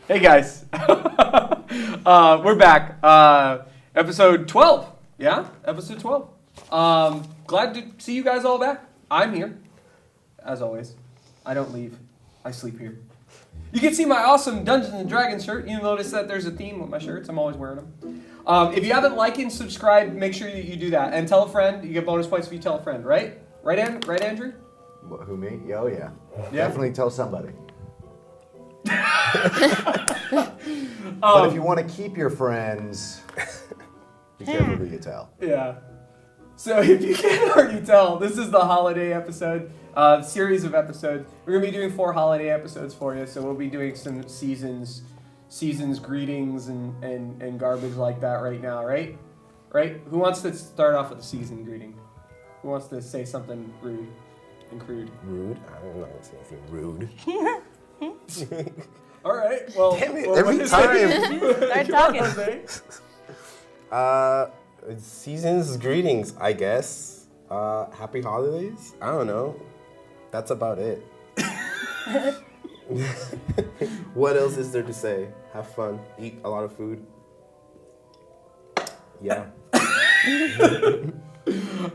Hey guys, we're back. Episode 12. Yeah, episode 12. Glad to see you guys all back. I'm here, as always. I don't leave. I sleep here. You can see my awesome Dungeons and Dragons shirt. You notice that there's a theme with my shirts. I'm always wearing them. If you haven't liked and subscribed, make sure that you do that. And tell a friend. You get bonus points if you tell a friend, right? Right, Andrew? Who, me? Oh, yeah. Definitely tell somebody. But if you want to keep your friends, be careful who you tell. Yeah. So if you can't already tell, this is the holiday episode, series of episodes. We're going to be doing 4 holiday episodes for you, so we'll be doing some seasons greetings and garbage like that right now, right? Right? Who wants to start off with a season greeting? Who wants to say something rude and crude? Rude? I don't know what's anything rude. All right. Well, damn it, every time. Start talking. Season's greetings, I guess. Happy holidays? I don't know. That's about it. What else is there to say? Have fun. Eat a lot of food. Yeah.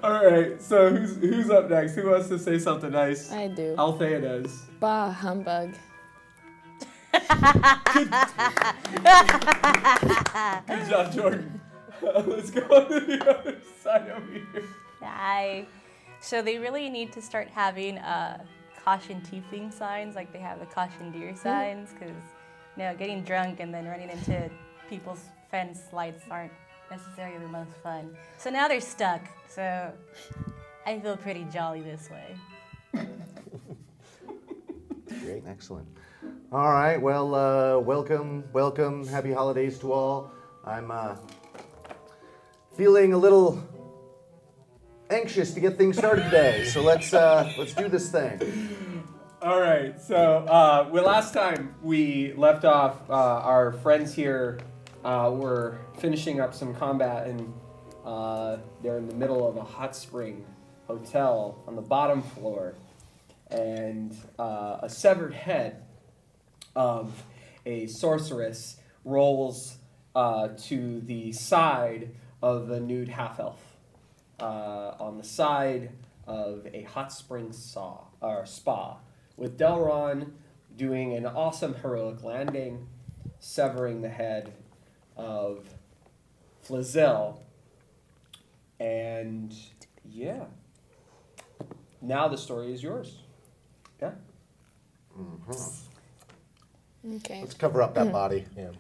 All right. So who's up next? Who wants to say something nice? I do. Althea does. Bah, humbug. Good job, Jordan. Let's go to the other side over here. Hi. So they really need to start having caution tiefling signs, like they have the caution deer signs, because getting drunk and then running into people's fence lights aren't necessarily the most fun. So now they're stuck. So I feel pretty jolly this way. Great, excellent. All right, well, welcome, happy holidays to all. I'm feeling a little anxious to get things started today, so let's do this thing. All right, so last time we left off, our friends here were finishing up some combat, and they're in the middle of a hot spring hotel on the bottom floor, and a severed head of a sorceress rolls to the side of the nude half-elf, on the side of a hot spring spa, with Delron doing an awesome heroic landing, severing the head of Flazelle, and yeah, now the story is yours. Yeah. Mm-hmm. Okay. Let's cover up that body. Yeah.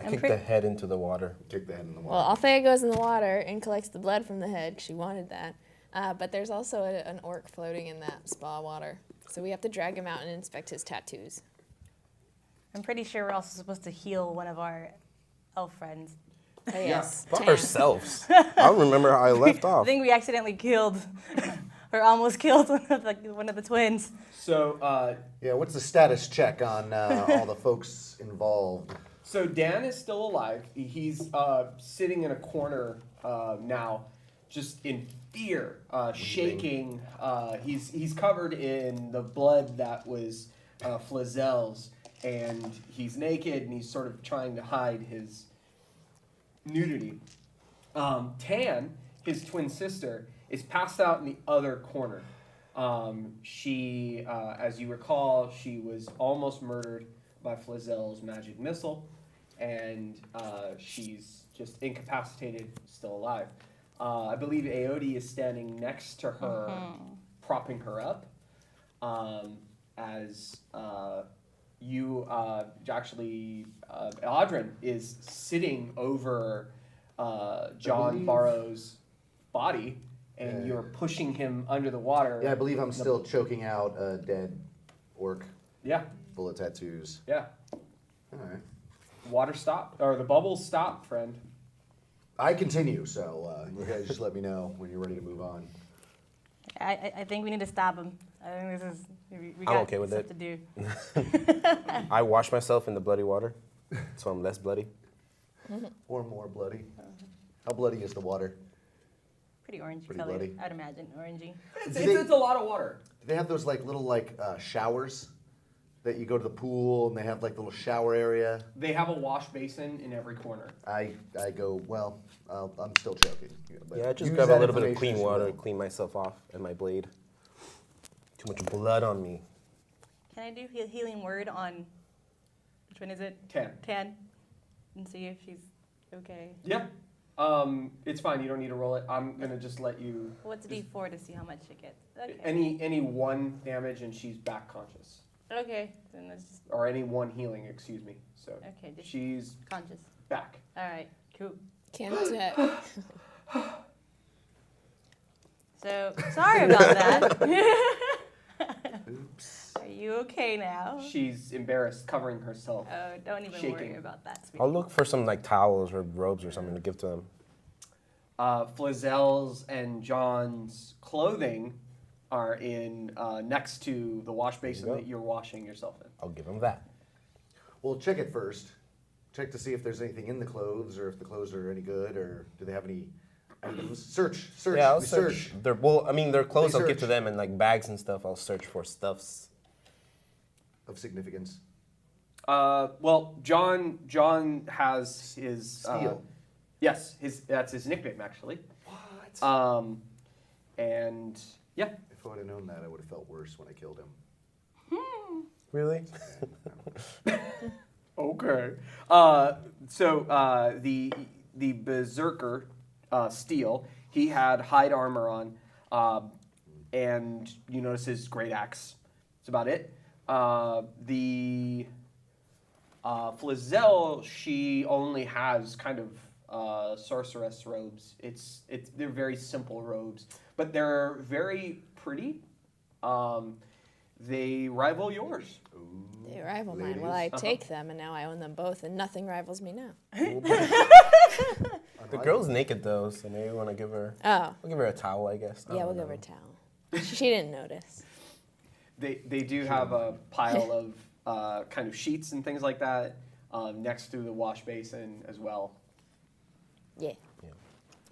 I kicked the head into the water. Kick the head in the Well, water. Althea goes in the water and collects the blood from the head. She wanted that. But there's also an orc floating in that spa water. So we have to drag him out and inspect his tattoos. I'm pretty sure we're also supposed to heal one of our elf friends. Oh, yes. By Tan. ourselves. I don't remember how I left I off. think we accidentally killed, or almost killed one of the twins. So, Yeah, what's the status check on all the folks involved? So Dan is still alive. He's sitting in a corner now, just in fear, shaking. He's covered in the blood that was Flazelle's, and he's naked, and he's sort of trying to hide his nudity. Tan, his twin sister, is passed out in the other corner. She, as you recall, she was almost murdered by Flazelle's magic missile, and she's just incapacitated, still alive. I believe Aodi is standing next to her, propping her up, as you actually, Audrin is sitting over John Barrow's body, and you're pushing him under the water. Yeah, I believe I'm still choking out a dead orc. Yeah. Full of tattoos. Yeah. All right. Water stopped, or the bubbles stopped, friend. I continue, so you guys just let me know when you're ready to move on. I think we need to stop him. I think this is we I'm got okay with stuff it. to do. I wash myself in the bloody water, so I'm less bloody. Or more bloody. How bloody is the water? Pretty orangey Pretty color, bloody. I'd imagine. Orangey. It's a lot of water. Do they have those little showers that you go to the pool and they have like the little shower area? They have a wash basin in every corner. I go, well, I'm still joking. But Yeah, just use grab a that little bit of information clean as you water, will. clean myself off and my blade. Too much blood on me. Can I do healing word on, which one is it? 10. 10. And see if she's okay. Yeah. It's fine. You don't need to roll it. I'm gonna just let you. What's D4 to see how much she gets? Okay. Any one damage and she's back conscious, Okay, then that's just or any one healing. Excuse me. So okay. Just she's conscious. back. All right, cool. Can't. So sorry about that. Oops. Are you okay now? She's embarrassed, covering herself. Oh, don't even Shaking. worry about that. Sweetie. I'll look for some like towels or robes or something to give to them. Flazel's and John's clothing are in next to the wash basin go. that you're washing yourself in. I'll give them that. Well, check it first. Check to see if there's anything in the clothes, or if the clothes are any good, or do they have any items. Search. Yeah, I'll We search. Their their clothes They I'll give to search. them, and like bags and stuff I'll search for stuffs. of significance. Well, John has his Steel. yes, that's his nickname actually. What? And yeah, If I would have known that, I would have felt worse when I killed him. Really? okay. So the berserker Steel, he had hide armor on, and you notice his great axe. That's about it. The Flazel, she only has kind of sorceress robes. They're very simple robes, but they're very pretty. They rival yours. They rival mine. Well, Ladies. I take them, and now I own them both, and nothing rivals me now. The girl's naked though, so maybe we want to give her. Oh, We'll give her a towel, I guess. I yeah, don't we'll give know. her a towel. She didn't notice. They do have a pile of kind of sheets and things like that next to the wash basin as well. Yeah.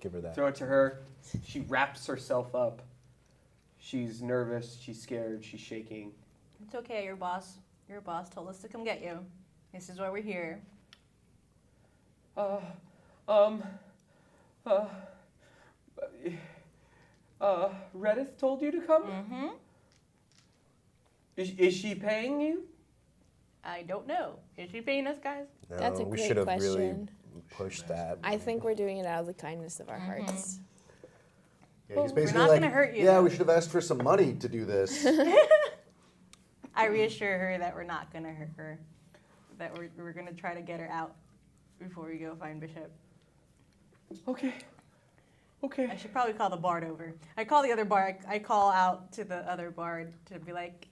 Give her that. Throw it to her. She wraps herself up. She's nervous. She's scared. She's shaking. It's okay. Your boss told us to come get you. This is why we're here. Reddith told you to come? Mm-hmm. Is she paying you? I don't know. Is she paying us, guys? No, That's a we great should have really question. pushed that. I think we're doing it out of the kindness of our hearts. Yeah, he's We're basically not like, gonna hurt you, yeah, though." we should have asked for some money to do this. I reassure her that we're not gonna hurt her. That we're gonna try to get her out before we go find Bishop. Okay. I should probably call the bard over. I call the other bard. I call out to the other bard to be like,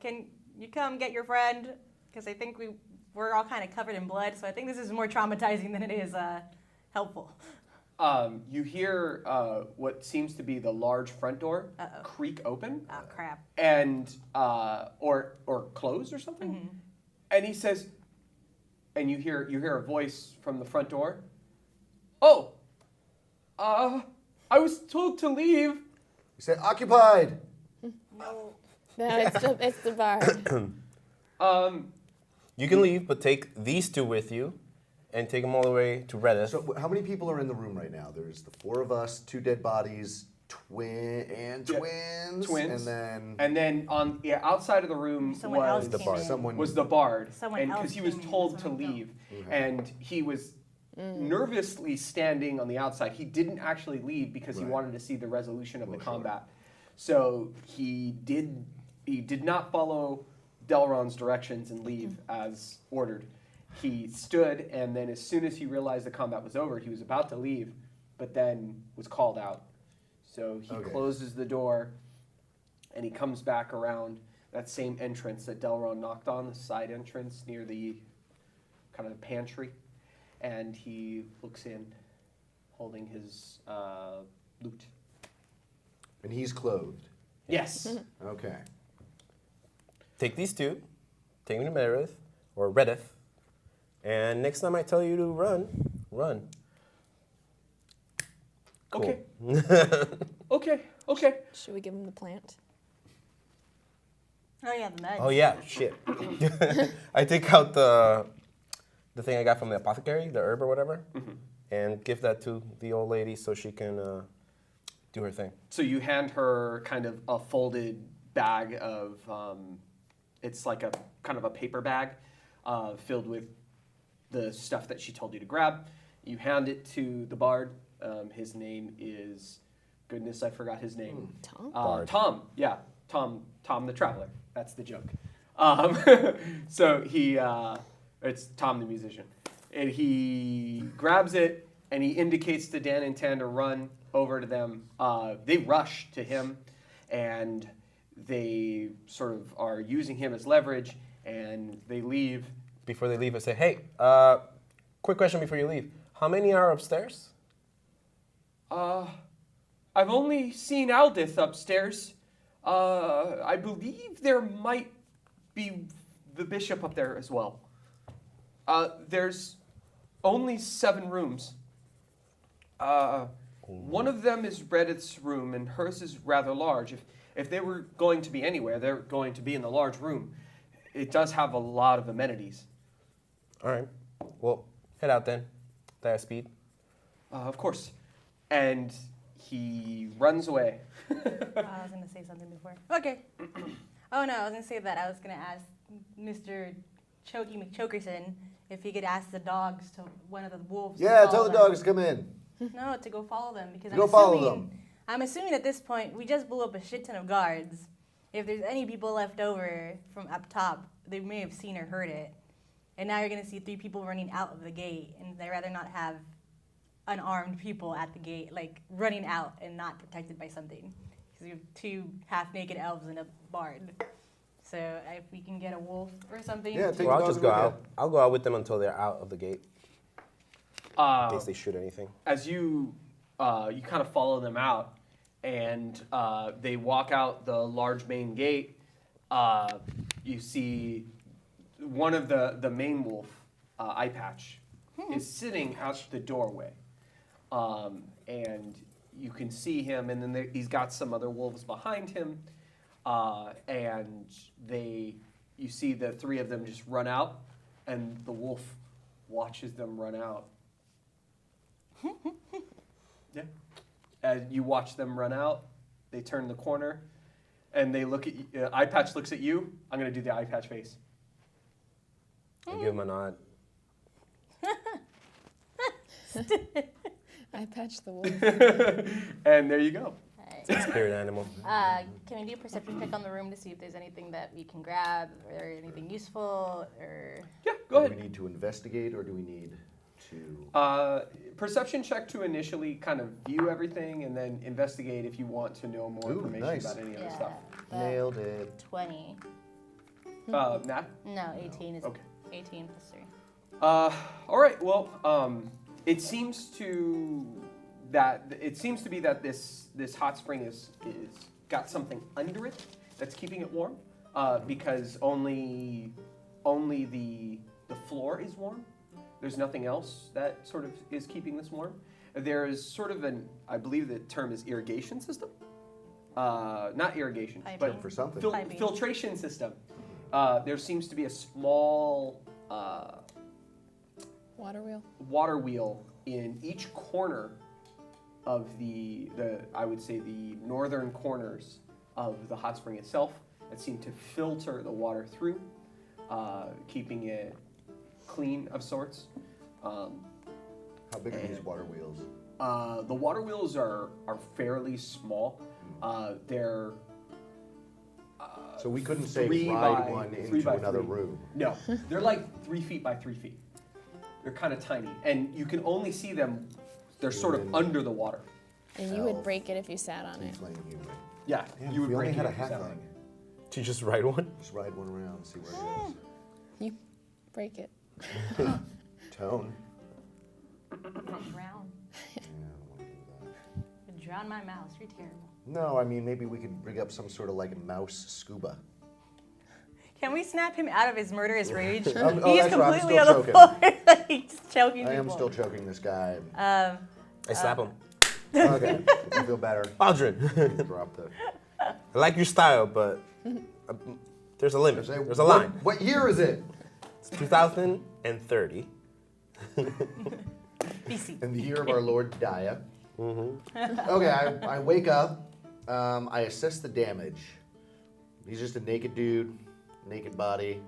can you come get your friend? Because I think we're all kind of covered in blood, so I think this is more traumatizing than it is helpful. You hear what seems to be the large front door Uh-oh. creak open Oh crap! and or close or something. Mm-hmm. And he says, and you hear a voice from the front door. Oh, I was told to leave. He said, occupied. No. No, it's the bard. You can leave, but take these two with you, and take them all the way to Reddit. So how many people are in the room right now? There's the 4 of us, 2 dead bodies, twins, Twins. and then And then outside of the room Someone else The came bard. in. someone was the bard, Someone and else because he was came in, told that's to what I felt. leave, and he was nervously standing on the outside. He didn't actually leave because he Right. wanted to see the resolution of the Well, sure. combat. So he did not follow Delron's directions and leave as ordered. He stood, and then as soon as he realized the combat was over, he was about to leave, but then was called out. So he Okay. closes the door, and he comes back around that same entrance that Delron knocked on, the side entrance near the kind of pantry, and he looks in, holding his loot. and he's clothed. Yes. Okay. Take these two, take them to Meredith, or Reddith, and next time I tell you to run, run. Cool. Okay. Okay. Should we give him the plant? Oh yeah, the meds. Oh yeah, shit. I take out the thing I got from the apothecary, the herb or whatever, and give that to the old lady so she can do her thing. So you hand her kind of a folded bag of, it's like a kind of a paper bag filled with the stuff that she told you to grab. You hand it to the bard. His name is, goodness, I forgot his name. Tom? Bard. Tom, yeah. Tom the Traveler. That's the joke. So it's Tom the musician. And he grabs it and he indicates to Dan and Tan to run over to them. They rush to him and they sort of are using him as leverage and they leave. Before they leave, I say, hey, quick question before you leave. How many are upstairs? I've only seen Aldith upstairs. I believe there might be the bishop up there as well. There's only 7 rooms. One of them is Reddith's room, and hers is rather large. If they were going to be anywhere, they're going to be in the large room. It does have a lot of amenities. All right. Well, head out then. That speed. Of course. And he runs away. I was gonna say something before. Okay. Oh no, I was gonna say that I was gonna ask Mr. Chokey McChokerson if he could ask the dogs to one of the wolves. to Yeah, follow tell the them. dogs to come in. No, to go follow them because Go follow them. I'm assuming at this point we just blew up a shit ton of guards. If there's any people left over from up top, they may have seen or heard it. And now you're gonna see 3 people running out of the gate, and they'd rather not have unarmed people at the gate, like running out and not protected by something. Because you have 2 half-naked elves and a bard. So if we can get a wolf or something. Yeah, take Well, the I'll dogs just go with you. out. I'll go out with them until they're out of the gate. In case they shoot anything. As you kind of follow them out, and they walk out the large main gate, you see one of the main wolf, Eye Patch, is sitting out the doorway. And you can see him, and then he's got some other wolves behind him, and you see the 3 of them just run out, and the wolf watches them run out. Yeah. As you watch them run out, they turn the corner, and they look at you. Eye Patch looks at you. I'm going to do the Eye Patch face. I give him a nod. I patched the wolf. And there you go. Alright. It's a spirit animal. Can we do a perception check on the room to see if there's anything that we can grab or anything useful or? Yeah, go Do ahead. we need to investigate or do we need to... Perception check to initially kind of view everything, and then investigate if you want to know more Ooh, information nice. about any other Yeah. stuff. Nailed it. 20. Matt? No, 18 is Okay. 18 plus 3. All right. Well, it seems to be that this hot spring is got something under it that's keeping it warm, because only the floor is warm. There's nothing else that sort of is keeping this warm. There is sort of I believe the term is irrigation system. Not irrigation, Piping. but For something. Piping. filtration system. There seems to be a small Water wheel. water wheel in each corner of the I would say the northern corners of the hot spring itself that seem to filter the water through, keeping it clean of sorts. How big are these water wheels? The water wheels are fairly small. They're So we couldn't say 3 ride by- one 3 into by another 3. room. No, they're like 3 feet by 3 feet. They're kind of tiny, and you can only see them. They're sort of Human. under the water. And you would break it if you sat on it. Tiefling human. Yeah, Damn, you would we break only had it a if you sat on halfling. it. To just ride one? Just ride one around and see where it You break it. goes. Tone. Drown. Yeah, I don't want to do that. Drown my mouse. You're terrible. No, I mean, maybe we could bring up some sort of like mouse scuba. Can we snap him out of his murderous rage? He's that's right, I'm completely still on the floor. He's choking I am people. still choking this guy. I slap him. Okay, I feel better. Aldrin, Drop the... I like your style, but There's a limit. Say, There's a line. What year is it? It's 2030. BC. In the year of our Lord Dia. Okay, I wake up. I assess the damage. He's just a naked dude, naked body.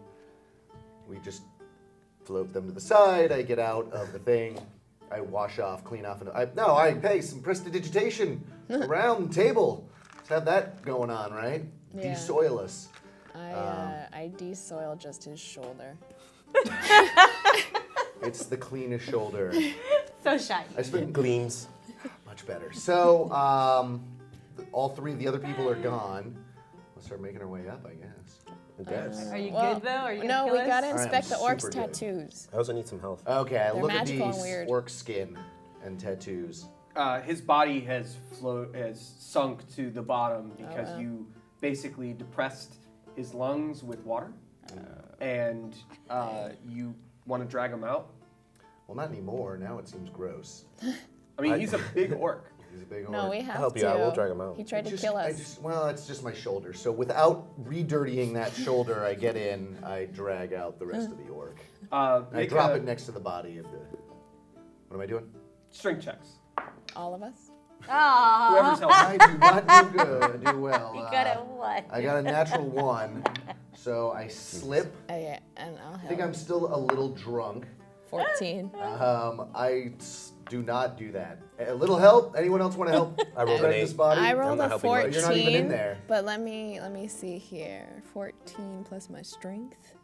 We just float them to the side. I get out of the thing. I wash off, clean off, and I pay some prestidigitation around the table. Let's have that going on, right? Yeah. De-soil us. I de-soil just his shoulder. It's the cleanest shoulder. So shiny. I spent Gleams. much better. So, all three of the other people are gone. Let's start making our way up, I guess. I guess. Are you Well, good though? Are you gonna No, kill we us? gotta All right, inspect the I'm orc's super good. tattoos. I also need some health. Okay, I They're look at magical and these weird. orc skin and tattoos. His body has sunk to the bottom because wow. you basically depressed his lungs with water, and you want to drag him out. Well, not anymore. Now it seems gross. I mean, he's a big orc. He's a big orc. No, we have I'll help to. you out. We'll drag him out. He tried to kill us. Well, it's just my shoulder. So without re-dirtying that shoulder, I get in, I drag out the rest of the orc. I Make drop a it next to the body of the... What am I doing? strength checks. All of us. Whoever's Ah, helping. I do not do good, do well. you got a what? I got a natural 1, so I slip. Yeah, and I'll I help. think I'm still a little drunk. 14. Do not do that. A little help? Anyone else want to help? I rolled an drag 8. this body? I rolled not a helping much. 14. You're not even in there. But let me see here. 14 plus my strength.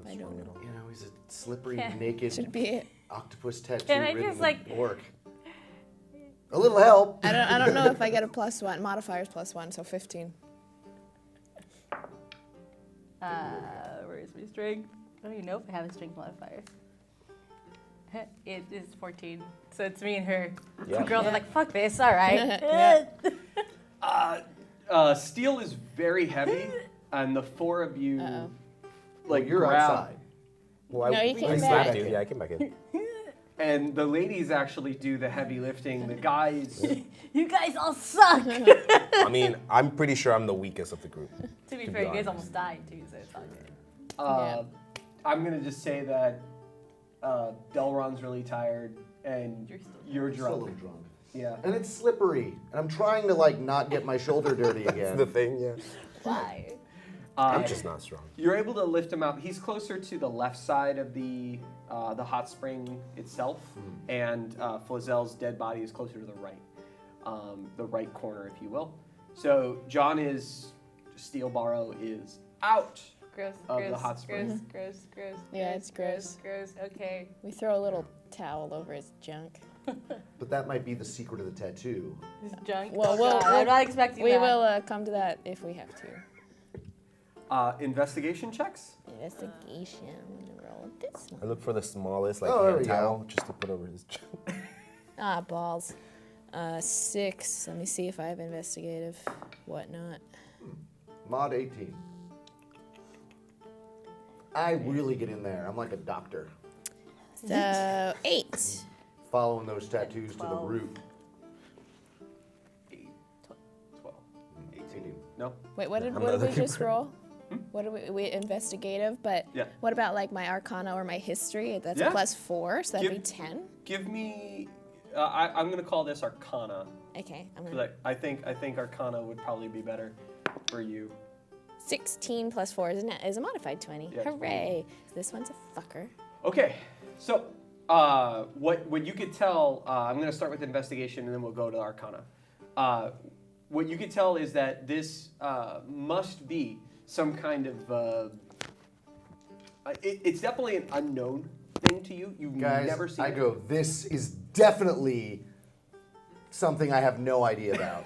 I don't know. You know, he's a slippery, Yeah. naked Should be it. octopus tattoo Can I ridden just, like- orc. A little help. I don't know if I get a +1. Modifier's +1, so 15. Where's my strength? I don't even know if I have a strength modifier. It is 14. So it's me and her. Yeah. Girls Yeah. are like, fuck this, all right. Yeah. Steel is very heavy, and the four of you, Uh-oh. like, You're grab, outside. Well, No, you I came slapped back. you. Yeah, I came back in. and the ladies actually do the heavy lifting. The guys, You guys all suck. I mean, I'm pretty sure I'm the weakest of the group. To be To fair, be you guys honest. almost died too, so it's all good. I'm gonna just say that Delron's really tired, and You're still you're Still a drunk. little drunk. Yeah. And it's slippery. And I'm trying to, like, not get my shoulder dirty again. The thing, yeah. Why? I'm just not strong. You're able to lift him out. He's closer to the left side of the hot spring itself, and Flazel's dead body is closer to the right corner, if you will. So John Steel Barrow is out. Gross, Of the gross, hot spring. gross, gross, gross. Yeah, gross, it's gross. Gross, okay. We throw a little towel over his junk. But that might be the secret of the tattoo. This junk. Well, Oh, we'll- God, I'm not expecting We that. will come to that if we have to. Investigation checks. Investigation. I'm gonna roll this one. I look for the smallest, like, Oh, there hand we go. towel just to put over his junk. Ah, balls. 6. Let me see if I have investigative whatnot. Mod 18. I really get in there. I'm like a doctor. So 8. Following those tattoos to the 12. root. 8, 12, 18. 18. No. Wait, what did I'm we not looking just for it. roll? What did we investigative? But Yeah. what about like my Arcana or my history? That's Yeah. a +4, so that'd Give- be 10. Give me. I'm gonna call this Arcana. Okay, I'm 'cause gonna. I think Arcana would probably be better for you. 16 + 4 is a modified 20. Yeah, 20. Hooray! This one's a fucker. Okay, so what you could tell, I'm going to start with investigation and then we'll go to Arcana. What you could tell is that this must be some kind of, it's definitely an unknown thing to you. You've Guys, never seen I it. go, this is definitely something I have no idea about.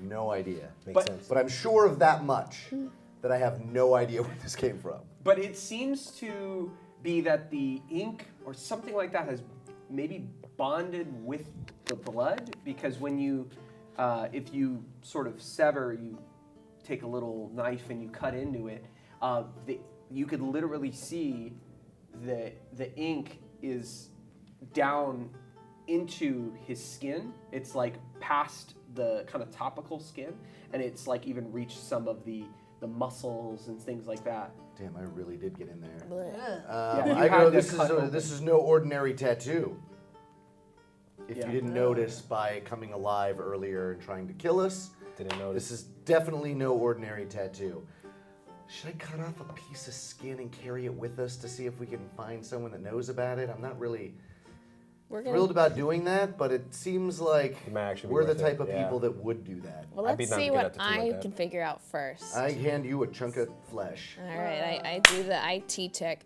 No idea. Makes But- sense. But I'm sure of that much that I have no idea where this came from. But it seems to be that the ink or something like that has maybe bonded with the blood, because when you, if you sort of sever, you take a little knife and you cut into it, you could literally see the ink is down into his skin. It's like past the kind of topical skin, and it's like even reached some of the the muscles and things like that. Damn, I really did get in there. Blech. Yeah, you I had go, to this cut open. is no ordinary tattoo. If Yeah. you didn't notice by coming alive earlier and trying to kill us, Didn't notice. this is definitely no ordinary tattoo. Should I cut off a piece of skin and carry it with us to see if we can find someone that knows about it? I'm not really We're gonna. thrilled about doing that, but it seems like It might actually be we're the worth it, type of yeah. people that would do that. Well, I'd be let's down to see get what a tattoo like I that. can figure out first. I hand you a chunk of flesh. All right, I do the IT tech.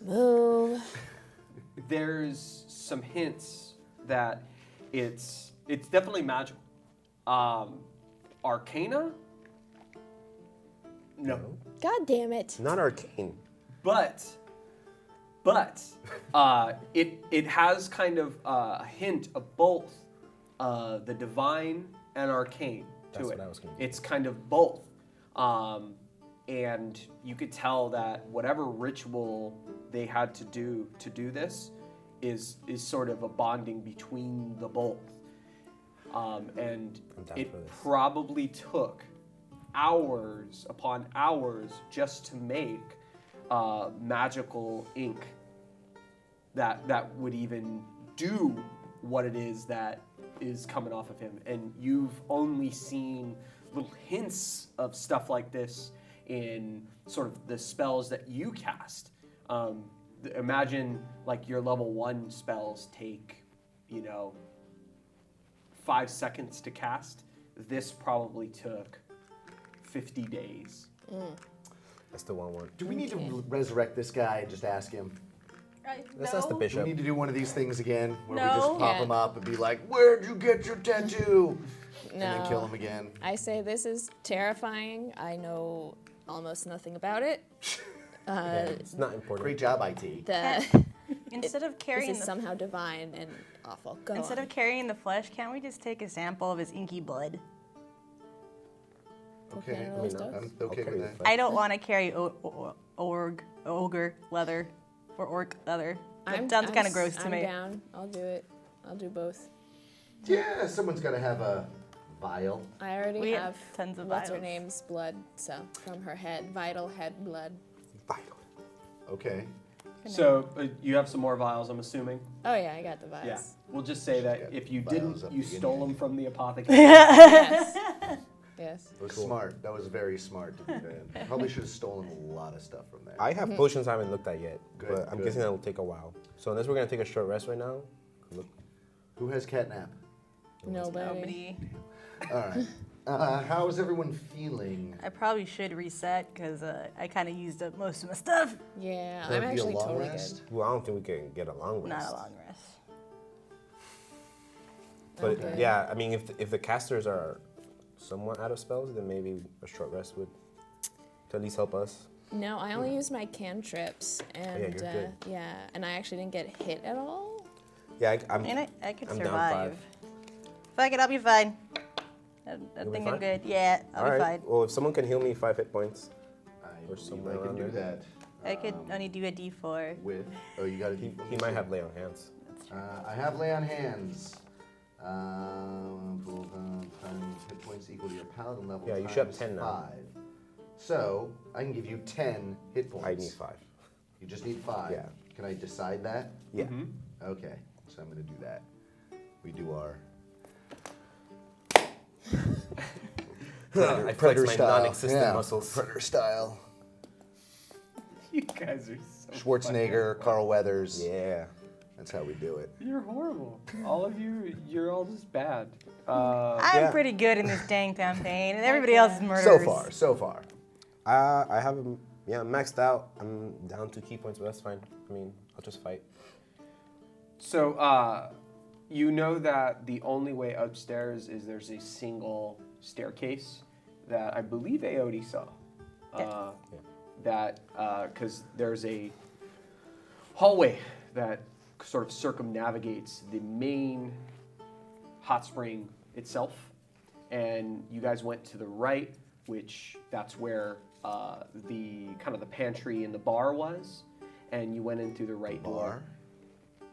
Move. There's some hints that it's definitely magical. Arcana? No. God damn it. Not arcane. But it has kind of a hint of both the divine and arcane to That's it. what I was gonna do. It's kind of both, and you could tell that whatever ritual they had to do this is sort of a bonding between the both, and I'm down it for this. probably took hours upon hours just to make magical ink that would even do what it is that is coming off of him. And you've only seen little hints of stuff like this in sort of the spells that you cast. Imagine like your level 1 spells take, 5 seconds to cast. This probably took 50 days. I still want one. Do we need to resurrect this guy and just ask him? Let's ask the Do we bishop. need to do one of these things again where we No. just pop Yeah. him up and be like, "Where'd you get your tattoo?" And then kill No. him again. I say this is terrifying. I know almost nothing about it. It's not important. Great job, IT. Instead of This carrying is the somehow divine and awful. Go Instead on. of carrying the flesh, can't we just take a sample of his inky blood? Okay, Okay, I'm those dogs. okay carry with the that. I don't want to carry ogre leather or orc leather. That sounds kind of gross to I'm me. down. I'll do it. I'll do both. Yeah, someone's got to have a vial. I already We have have tons of what's her vials. name's blood, so from her head, vital head blood. Vital. Okay. So you have some more vials, I'm assuming. Oh yeah, I got the vials. Yeah. We'll just say that got if you vials didn't, up you the stole beginning. them from the apothecary. Yes. Yes. It was smart. That was very smart to do that. Probably should have stolen a lot of stuff from there. I have potions I haven't looked at yet, Good, but I'm good. guessing that'll take a while. So unless we're gonna take a short rest right now, look. Who has catnap? Nobody. Nobody. All right. How is everyone feeling? I probably should reset because I kind of used up most of my stuff. Yeah, Will I'm it be a actually long totally rest? Well, I don't think we can get a long rest. Not a long rest. But Okay. yeah, I mean, if the casters are somewhat out of spells, then maybe a short rest would to at least help us. good. No, I only used my cantrips, and you're good. yeah, and I actually didn't get hit at all. Yeah, I'm. And I could I'm down survive. 5. Fuck it, I'll be fine. I You'll be think I'm fine? good. Yeah, I'll All be right. fine. Well, if someone can heal me 5 hit points, I Or believe somewhere I can around do there. that. I could only do a D4. With you got to. he might have lay on hands. I have lay on hands. Times hit points equal to your paladin level. Yeah, you should have times 10 now. 5. So I can give you 10 hit points. I need 5. You just need 5. Yeah. Can I decide that? Yeah. Okay, so I'm gonna do that. We do our I flex my non-existent yeah, muscles. Predator style. You guys are so Schwarzenegger, Carl Weathers. Yeah. That's how we do it. You're horrible. All of you, you're all just bad. I'm Yeah. pretty good in this dang campaign, and everybody else is murderers. So far. I have him. Yeah, maxed out. I'm down 2 key points, but that's fine. I mean, I'll just fight. So, you know that the only way upstairs is there's a single staircase that I believe Aodi saw. Yeah. That, because there's a hallway that sort of circumnavigates the main hot spring itself. And you guys went to the right, which that's where the kind of the pantry and the bar was. And you went in through the right door. Bar.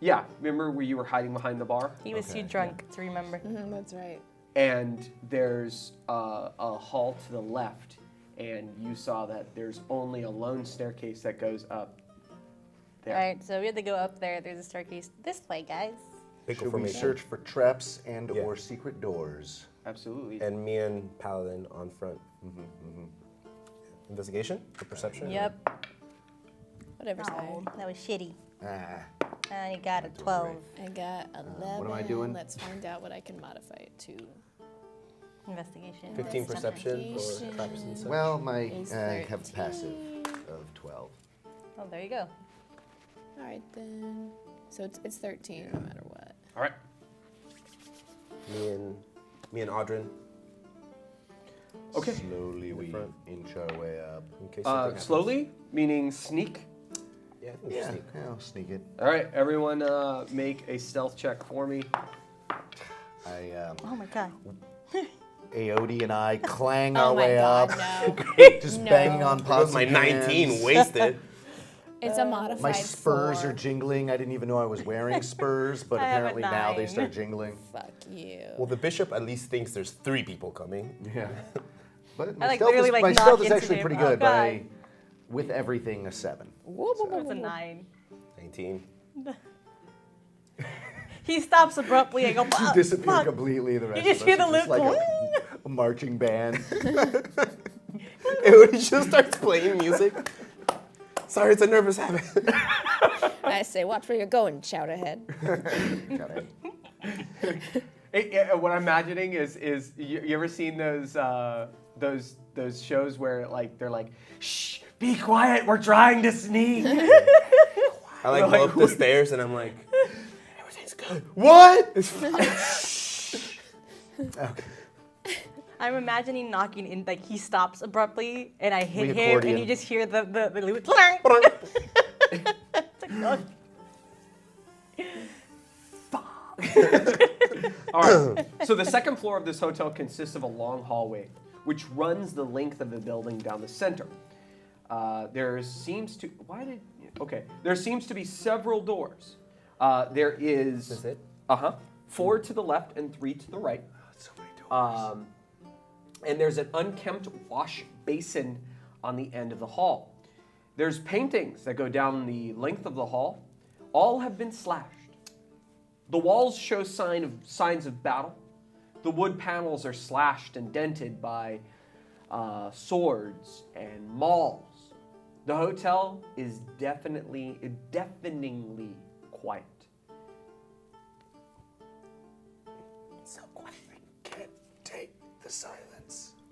Yeah, remember where you were hiding behind the bar? He was Okay, too drunk to remember. That's right. And there's a hall to the left, and you saw that there's only a lone staircase that goes up there. All right, so we have to go up there. There's a staircase this way, guys. Pickle Should we formation. search for traps and Yeah. or secret doors? Absolutely. And me and Paladin on front. Investigation or perception? Yep. Whatever's higher. Oh, that was shitty. Ah, And you got a 12. I got 11. am I doing? Let's find out what I can modify it to. Investigation. 15 perception for Investigation. traps and such. well, Is I have a passive 13. of 12. Oh, there you go. All right then. So it's 13 no matter what. All right. Me and Audrin. Okay. Slowly we front. inch our way up. In case something happens. Slowly, meaning sneak. Yeah, I think Yeah, sneak. I'll sneak it. All right, everyone, make a stealth check for me. Oh my god. Aodi and I clang Oh our my way god, up, no. just No. banging on That pots. was my and 19 pans. wasted. It's a modified My spurs 4. are jingling. I didn't even know I was wearing spurs, but I have a apparently now they 9. start jingling. Fuck you. Well, the bishop at least thinks there's 3 people coming. Yeah. But I, like, stealth literally, is, like, my knock stealth is into actually him. pretty Oh, good. God. With everything, a 7. That's a 9. 19. He stops abruptly. I go, You fuck. disappear fuck. completely. The rest just of hear us the are just lip like go, a marching band. And when he just starts playing music. Sorry, it's a nervous habit. I say, watch where you're going, shout ahead. What I'm imagining is you ever seen those shows where like they're like, shh, be quiet, we're trying to sneak. I like go up the stairs and I'm like, everything's good. What? Okay. I'm imagining knocking in, like he stops abruptly, and I hit We him, accordion. and you just hear the loot. All right. So the second floor of this hotel consists of a long hallway, which runs the length of the building down the center. There seems to be several doors. There is. Is it? 4 to the left and 3 to the right. So many doors. And there's an unkempt wash basin on the end of the hall. There's paintings that go down the length of the hall. All have been slashed. The walls show signs of battle. The wood panels are slashed and dented by swords and mauls. The hotel is deafeningly quiet. So quiet. I can't take the silence.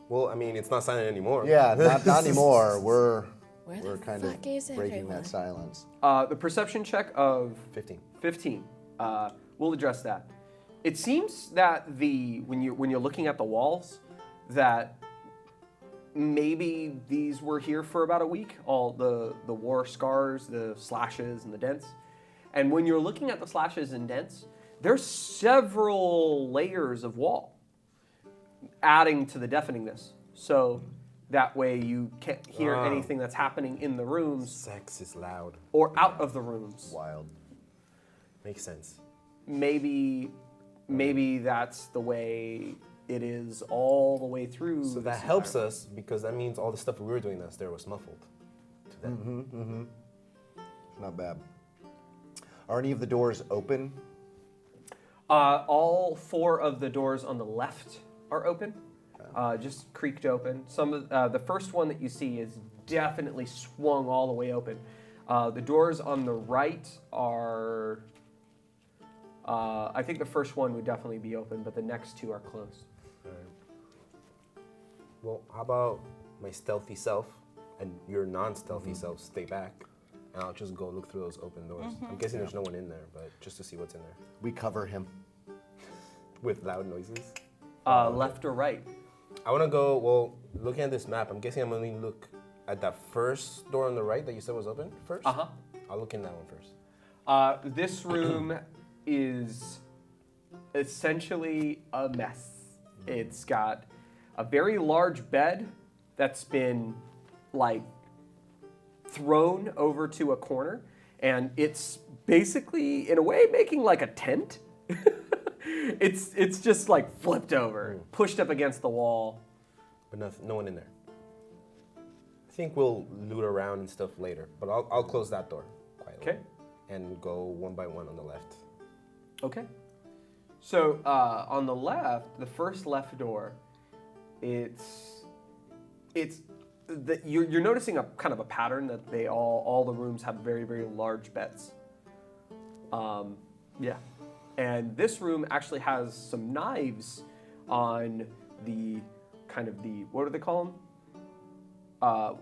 Well, I mean, it's not silent anymore. Yeah, not anymore. We're Where the kind of fuck is breaking everyone? that silence. The perception check of 15. 15. We'll address that. It seems that when you're looking at the walls, that maybe these were here for about a week. All the war scars, the slashes, and the dents. And when you're looking at the slashes and dents, there's several layers of wall, adding to the deafeningness. So that way you can't hear anything that's happening in the rooms Sex is loud. or out of the rooms. Wild. Makes sense. Maybe that's the way it is all the way through. So this that helps environment. us because that means all the stuff we were doing downstairs was muffled to them. Not bad. Are any of the doors open? All 4 of the doors on the left are open, just creaked open. Some of the first one that you see is definitely swung all the way open. The doors on the right are. I think the first one would definitely be open, but the next 2 are closed. Well, how about my stealthy self and your non-stealthy self stay back, and I'll just go look through those open doors. I'm guessing there's no one in there, but just to see what's in there We cover him. with loud noises. Left or right? I want to go. Well, looking at this map, I'm guessing I'm going to look at that first door on the right that you said was open first. Uh-huh. I'll look in that one first. This room is essentially a mess. It's got a very large bed that's been like thrown over to a corner, and it's basically in a way making like a tent. It's just like flipped over, pushed up against the wall. But no one in there. think we'll loot around and stuff later, but I'll close that door quietly. Okay. And go one by one on the left. Okay. So on the left, the first left door, you're noticing a kind of a pattern that all the rooms have very, very large beds. Yeah. And this room actually has some knives on the kind of what do they call them?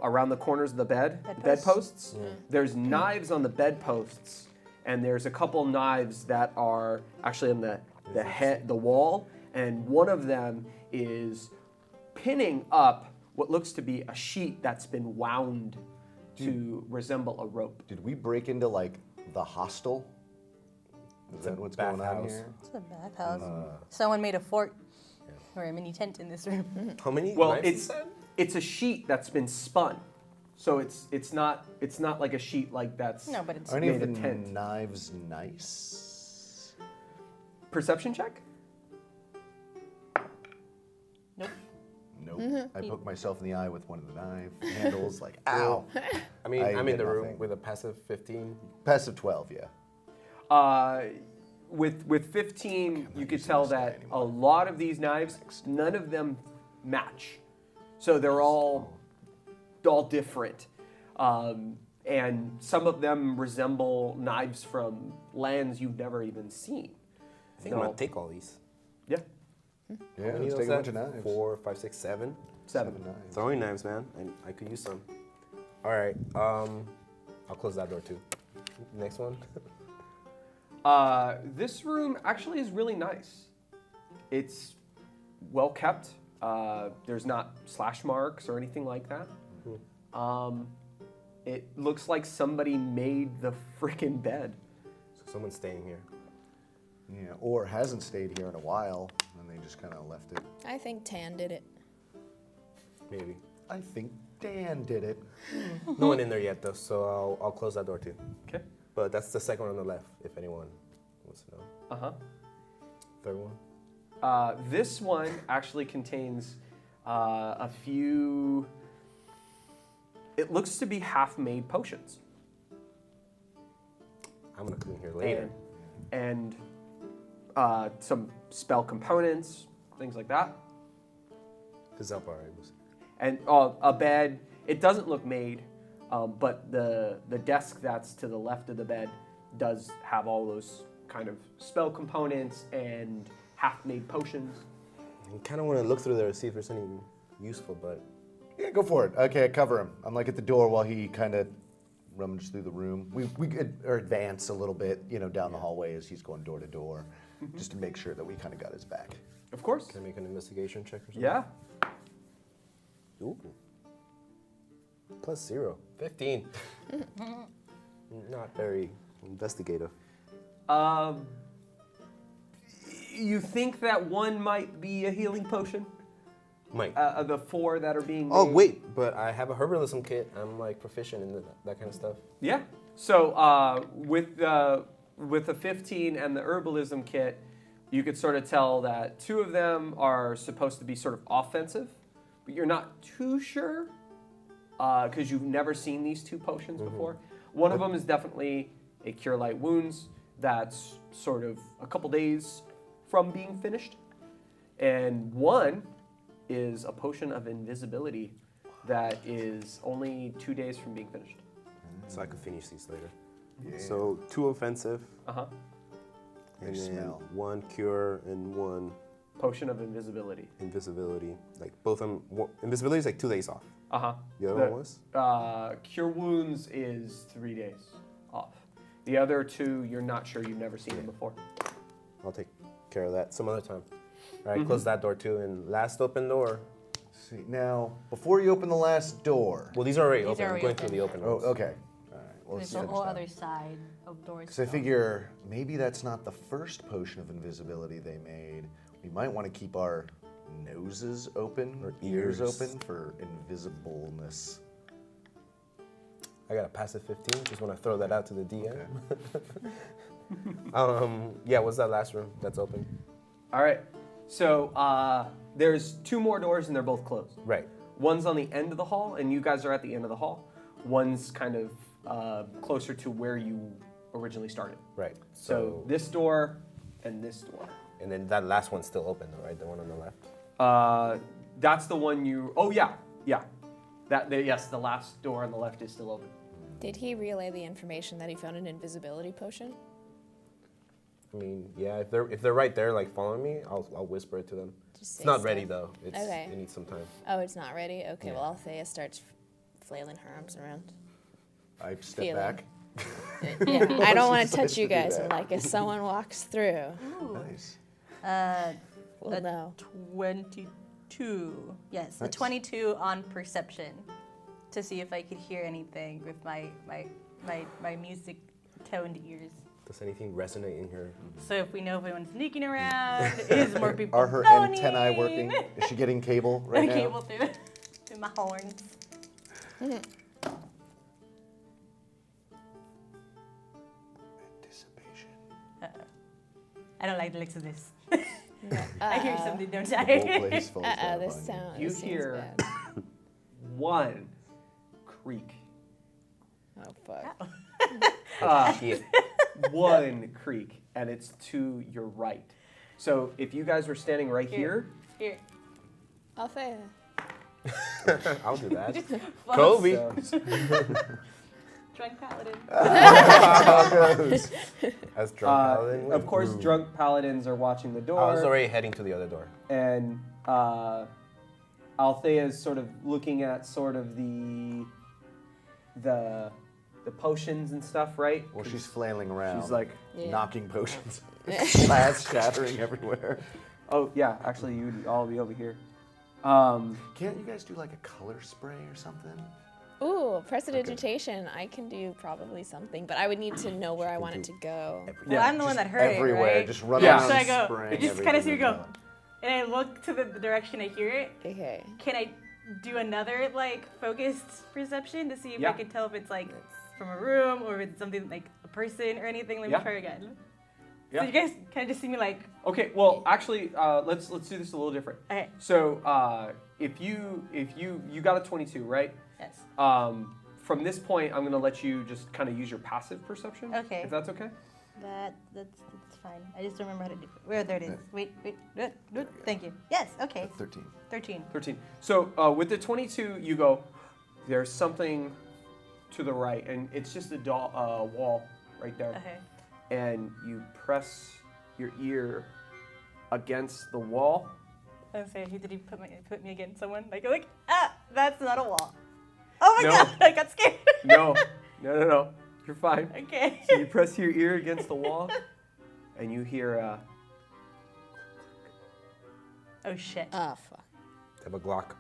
Around the corners of the bedposts. There's knives on the bedposts, and there's a couple knives that are actually on the wall, and one of them is pinning up what looks to be a sheet that's been wound to resemble a rope. Did we break into like the hostel? Is that what's going on bathhouse. here? It's a bathhouse. Someone made a fort or a mini tent in this room. How many? Well, knives is that? it's a sheet that's been spun, so it's not like a sheet like that's No, but it's Are any of made the a tent. knives nice? Perception check. nope. Nope. I poked myself in the eye with one of the knife handles, like, ow. I mean, I I'm in get the room nothing. with a passive 15. Passive 12, yeah. With 15, you could tell that a lot of these knives, none of them match. So they're all different. And some of them resemble knives from lands you've never even seen. I think I'm gonna take all these. Yeah, Yeah, How many let's of take a that? bunch of knives. 4, 5, 6, 7. 7. knives. Throwing knives, man. I could use some. All right. I'll close that door too. Next one. This room actually is really nice. It's well kept. There's not slash marks or anything like that. It looks like somebody made the freaking bed. So someone's staying here. Yeah, or hasn't stayed here in a while, and they just kind of left it. I think Tan did it. Maybe. I think Dan did it. No one in there yet though, so I'll close that door too. Okay. But that's the second one on the left, if anyone wants to know. Uh-huh. Third one. This one actually contains a few. It looks to be half-made potions. I'm gonna come in here later. And some spell components, things like that. Cause up alright. And a bed. It doesn't look made, but the desk that's to the left of the bed does have all those kind of spell components and half-made potions. I kind of want to look through there to see if there's anything useful, but Yeah, go for it. Okay, I cover him. I'm like at the door while he kind of rummages through the room. We could advance a little bit, down the hallway as he's going door to door, just to make sure that we kind of got his back. Of course. can I make an investigation check or something? Yeah. Ooh. +0. 15. Not very investigative. You think that one might be a healing potion? Might. Of the 4 that are being Oh made? wait, but I have a herbalism kit. I'm like proficient in that kind of stuff. Yeah. So with the 15 and the herbalism kit, you could sort of tell that 2 of them are supposed to be sort of offensive, but you're not too sure because you've never seen these 2 potions before. One of them is definitely a Cure Light Wounds that's sort of a couple days from being finished, and one is a potion of invisibility that is only 2 days from being finished. So I could finish these later. Yeah. So 2 offensive, Uh-huh. and They then smell. 1 cure and 1 Potion of invisibility. invisibility. Like both of them. Invisibility is like 2 days off. Uh-huh. The other one was? Cure Wounds is 3 days off. The other 2, you're not sure. You've never seen them before. I'll take care of that some other time. All right, close that door too. And last open door. See, now, before you open the last door. Well, these are already These open. are I'm already going through open. the open Oh, ones. okay. All right. Well, There's let's a finish whole that. other side of doors. Because I still. figure maybe that's not the first potion of invisibility they made. We might want to keep our noses open or ears Ears. open for invisibleness. I got a passive 15. Just want to throw that out to the DM. Okay. Yeah, what's that last room that's open? All right. So there's 2 more doors, and they're both closed. Right. One's on the end of the hall, and you guys are at the end of the hall. One's kind of closer to where you originally started. Right. So this door and this door. And then that last one's still open, though, right? The one on the left. That's the one you. Oh yeah. Yes, the last door on the left is still open. Did he relay the information that he found an invisibility potion? I mean, yeah. If they're right there, like following me, I'll whisper it to them. Just It's say not stuff. ready though. Okay. It needs some time. Oh, it's not ready? Okay, Yeah. well, Althea starts flailing her arms around. I step Feeling. back. Yeah, I don't want She to touch decides you to do guys. that. And like, if someone walks through, Nice. we'll know. 22. Yes, a Nice. 22 on perception to see if I could hear anything with my music toned ears. Does anything resonate in here? So if we know if anyone's sneaking around, is more people Are her moaning? antennae working? Is she getting cable right now? Cable through my horns. Anticipation. I don't like the looks of this. I hear something, don't Whole I? place falls down This upon sound. You this seems hear- bad. One creak. Oh fuck. Shit. One creak, and it's to your right. So if you guys were standing right here, Here. Althea. I'll do that. Fuck. Kobe. so, Drunk paladin. As drunk paladin. of course, drunk paladins are watching the door. I was already heading to the other door. And Althea is sort of looking at sort of the potions and stuff, right? Well, she's flailing around. She's like, Yeah. knocking potions. Glass shattering everywhere. oh yeah, actually you'd all be over here. Can't you guys do like a color spray or something? Ooh, prestidigitation. I can do probably something, but I would need to know where I want it to go. Well, I'm the one that heard Everywhere, it, right? just run Yeah. around So I go, spraying just kind of see everything her go, around. and I look to the direction I hear it. Okay. Can I do another like focused perception to see if Yeah. I can tell if it's like from a room or if it's something like a person or anything? Let me Yeah. try again. Yeah. So you guys kind of just see me like, Okay, well actually, let's do this a little different. okay, So if you got a 22, right? yes, From this point, I'm gonna let you just kind of use your passive perception. Okay. If that's okay. that's fine. I just don't remember how to do it. Where there it is. Wait, thank you. Yes, okay, 13. 13. 13. So with the 22, you go, there's something to the right, and it's just a wall right there. Okay. And you press your ear against the wall. I was saying, did he put me against someone? Like, that's not a wall. Oh my No. god, I got scared. No, you're fine. Okay. So you press your ear against the wall, and you hear Oh shit. Oh fuck. Have a Glock.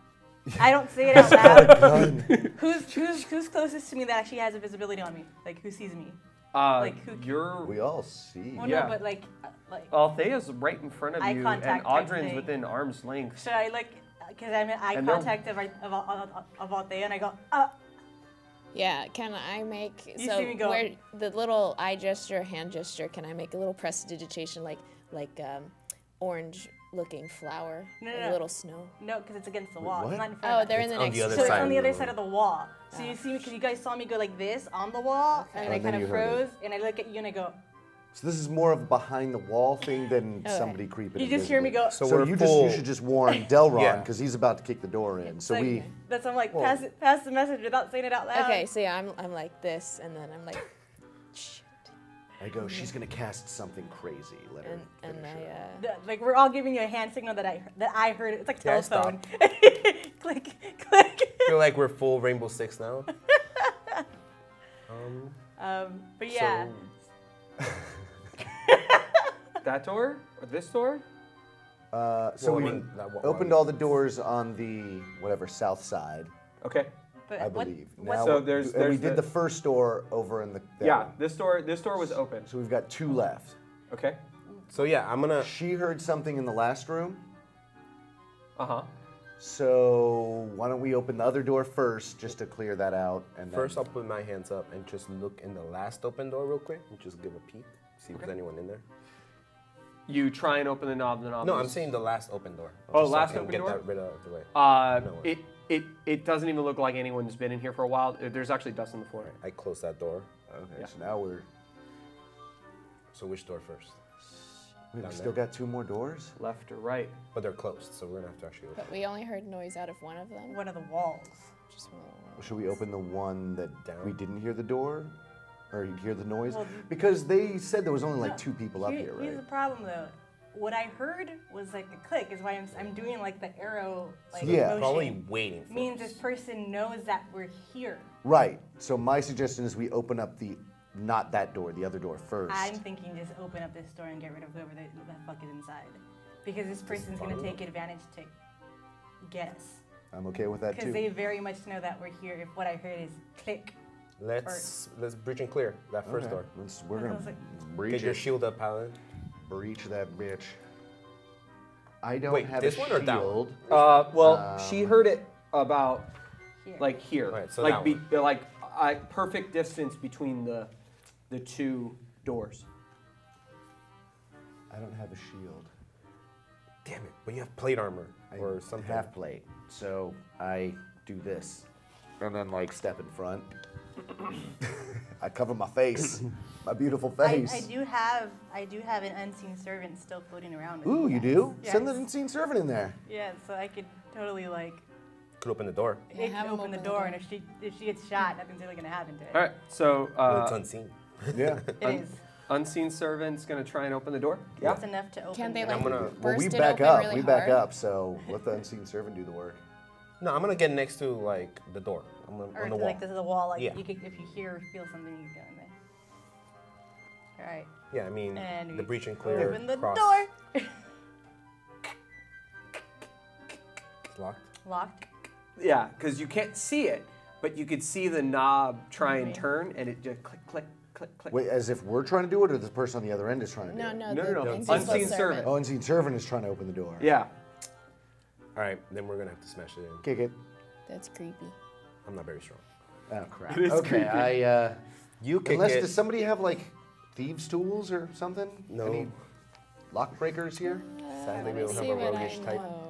I don't say it out loud. Who's closest to me that actually has a visibility on me? Like, who sees me? Like, who- you're. We all see. Well, Yeah. no, but like. Althea's right in front of Eye you, and contact type Audrin's thing. within arm's length. Should I like? Because I'm in eye And they're- contact of Althea, and I go, Yeah, can I make You so see me go. where the little eye gesture, hand gesture? Can I make a little prestidigitation, like orange looking flower, No, like no, a no. little snow? no, because it's against the wall. what? It's not in front Oh, of they're me. in the It's on next. the other So it's side on the of other the side of the wall. So you see me, because you guys saw me go like this on the wall, and then I And then kind of you heard it. froze, and I look at you and I go, So this is more of a behind the wall thing than Okay. somebody creeping. you just hear me invisibly. go. So So we're you full. should just warn Delron Yeah. because he's about to kick the door in. So like, we That's I'm like pass the message without saying it out loud. Okay, so yeah, I'm like this, and then I'm like, shit, I go, she's gonna cast something crazy. Let her and finish I it. Like we're all giving you a hand signal that I heard it. It's like Yeah, I telephone. Click, click. I feel like we're full Rainbow Six now. But yeah. That door or this door? So Well, I we mean, that wa- opened all the doors on the whatever south side, Okay. But I what- believe. what- Now So we- there's- and we there's did the- the first door over in the. that Yeah, one. this door was open. So we've got two left. Okay. So yeah, I'm gonna. She heard something in the last room. Uh-huh. So why don't we open the other door first, just to clear that out, and then First, I'll put my hands up and just look in the last open door real quick and just give a peek, see if there's anyone in there. You try and open the knob, No, I'm saying the last open door. Oh, Just so I last can open get door? that rid of the way. No. It It doesn't even look like anyone's been in here for a while. There's actually dust on the floor. I close that door. Okay, Yeah. so now we're. So which door first? Wait, we Down still there. got 2 more doors? Left or right? But they're closed, so we're gonna have to actually open. But we only heard noise out of one of them. One of the walls. Just one of the walls. Should we open the one that Down. we didn't hear the door? Or you hear the noise? Well, Because they said there was only like No, 2 people up here, Here's right? the problem though. What I heard was like a click. Is why I'm doing like the arrow like Yeah. motion. Probably waiting for Means us. this person knows that we're here. Right. So my suggestion is we open up not that door, the other door first. I'm thinking just open up this door and get rid of whoever the fuck is inside, because this person's gonna take advantage to get us. I'm okay with that Because too. they very much know that we're here. If what I heard is click. Let's breach and clear that first Okay, door. we're I gonna was like- breach Get your it. shield up, Paladin. Breach that bitch. I don't Wait, have this a one or that one? shield. She heard it about Here. like here, Alright, so like that like a perfect distance between the 2 doors. I don't have a shield. Damn it! But you have plate armor or something. Half plate. So I do this. And then like step in front. I cover my face. My beautiful face. I do have an unseen servant still floating around. with Ooh, me, you guys. do? Yes. Send the unseen servant in there. Yeah, so I could totally like Could open the door. Yeah, it have can him open the door, and if she gets shot, nothing's really gonna happen to it. All right, so Well, it's unseen. Yeah. It is. unseen servant's gonna try and open the door. Yeah. It's enough to open. Can't they the- like I'm gonna- Well, burst we it back open up. really We back hard? up. So let the unseen servant do the work. No, I'm gonna get next to like the door. I'm Or on to, the wall. like this is a wall. Like Yeah. you could, if you hear or feel something, you go in there. All right. Yeah, I mean And the we breach and clear. Open the cross. door. It's locked. Locked. Yeah, because you can't see it, but you could see the knob try and Moving. turn, and it just click, click, click, click. Wait, as if we're trying to do it, or the person on the other end is trying to do No, it? no, No, the no, no. invisible Unseen servant. Oh, unseen servant is trying to open the door. Yeah. All right, then we're gonna have to smash it in. Kick it. That's creepy. I'm not very strong. Oh crap. It is Okay, creepy. You kick unless it. does somebody have like thieves' tools or something? No. Any lock breakers here? Sadly, Let we me don't have see a what roguish I type. know.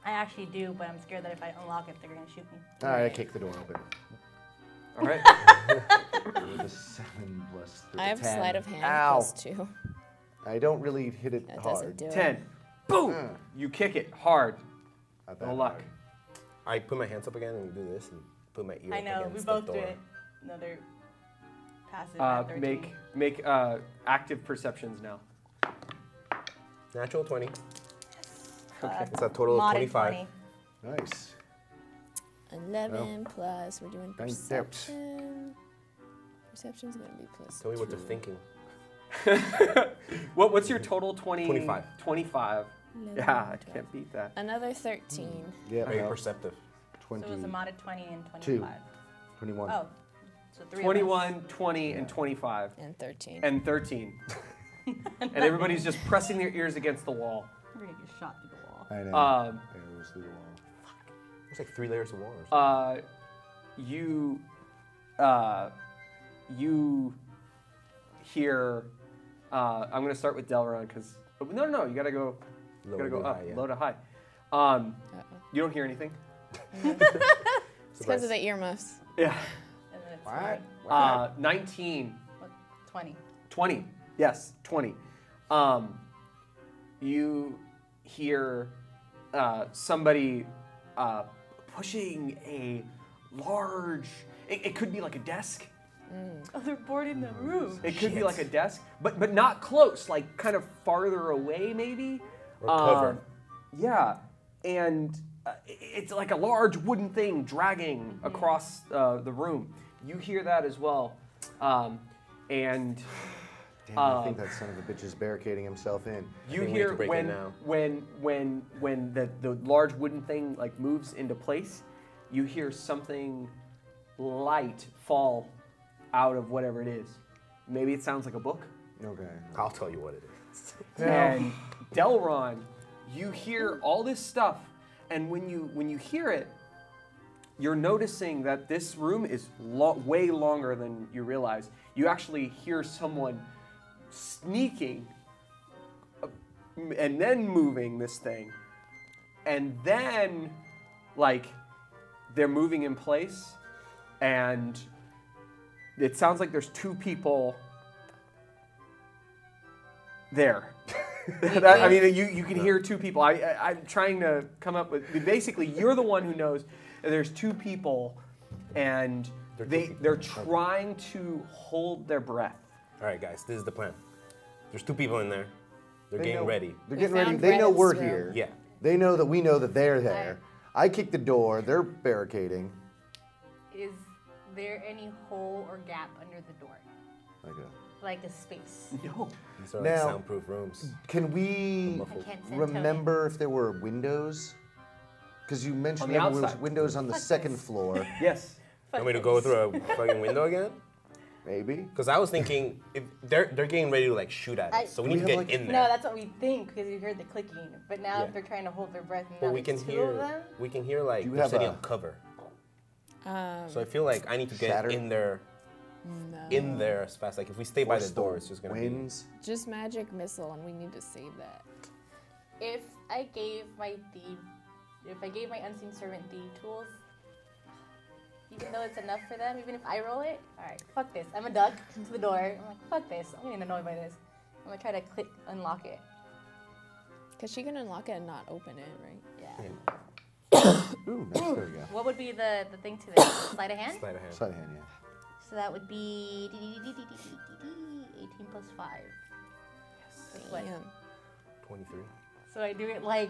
I actually do, but I'm scared that if I unlock it, they're gonna shoot me. All right, I kick the door open. All right. With a 7 plus 3. I have 10. sleight of hand Ow. plus 2. I don't really hit it That hard. doesn't do it. 10. Boom! You kick it hard. Not that No luck. hard. I put my hands up again and do this and put my ear I up know. against We the both door. do it. Another passive. at 13. Make active perceptions now. Natural 20. Okay. It's a total of Modded 25. 20. Nice. 11 plus, we're doing Nine steps. perception. Perception's gonna be plus Tell me what they're 2. thinking. What's your total? 25. 25. Yeah, I can't beat that. Another 13. Yeah, Very no, perceptive. So it was a 20, modded 20 and 2. 25. 21. Oh, so 3 21, 20, and 25. And 13. And 13. And everybody's just pressing their ears against the wall. We're gonna get shot through the wall. I know. Um, Arrows through the wall. There's like 3 layers of wall or something. You hear. I'm gonna start with Delron because no, you gotta go. You gotta go to up, high, yeah. low to high. Uh-oh. You don't hear anything. It's because of the earmuffs. Yeah. And then it's What? 19, 20. 20. Yes, 20. You hear somebody pushing a large. It could be like a desk. Oh, they're bored in the room. It could be like a desk, but not close, like kind of farther away, maybe. Or covered. Yeah, and it's like a large wooden thing dragging across the room. You hear that as well, and Damn, I think that son of a bitch is barricading himself in. you think we need hear to break in now. when the large wooden thing like moves into place, you hear something light fall out of whatever it is. Maybe it sounds like a book. Okay. I'll tell you what it is. And Delron, you hear all this stuff, and when you hear it, you're noticing that this room is way longer than you realize. You actually hear someone sneaking and then moving this thing, and then like they're moving in place, and it sounds like there's two people there. I mean, you can hear two people. I'm trying to come up with. Basically, you're the one who knows. There's two people, and they're trying to hold their breath. All right, guys, this is the plan. There's two people in there. They're getting ready. They're We getting ready. found They know we're Reddit's room. here. Yeah. They know that we know that they're there. I kick the door. They're barricading. Is there any hole or gap under the door? Like a space? No. These are like Now- soundproof rooms. Can we I can't send remember if there were windows? Because you mentioned On the there was outside. windows on the Fuck second this. floor. Yes. Want me to go through a fucking window again? Maybe. Because I was thinking if they're getting ready to like shoot at us, so we Do need we to have, get like- in there. No, that's what we think because you heard the clicking. But now Yeah. if they're trying to hold their breath, and But now we can there's two hear. of them. We can hear like Do you they're have setting a- up cover. Um, So I feel like I need to get Shatter? in there. In there as fast. Like if we stay by the Force door, it's just gonna winds. just magic missile, and we need to save that. If I gave my unseen servant thief tools, even though it's enough for them, even if I roll it, all right, fuck this. I'm a duck to the door. I'm like, fuck this. I'm getting annoyed by this. I'm gonna try to unlock it. Because she can unlock it and not open it, right? Yeah. Ooh, nice. There we go. What would be the thing to this? Sleight of hand? slide a hand. Side hand, yeah. So that would be 18 plus 5. That's what? Damn. 23. So I do it like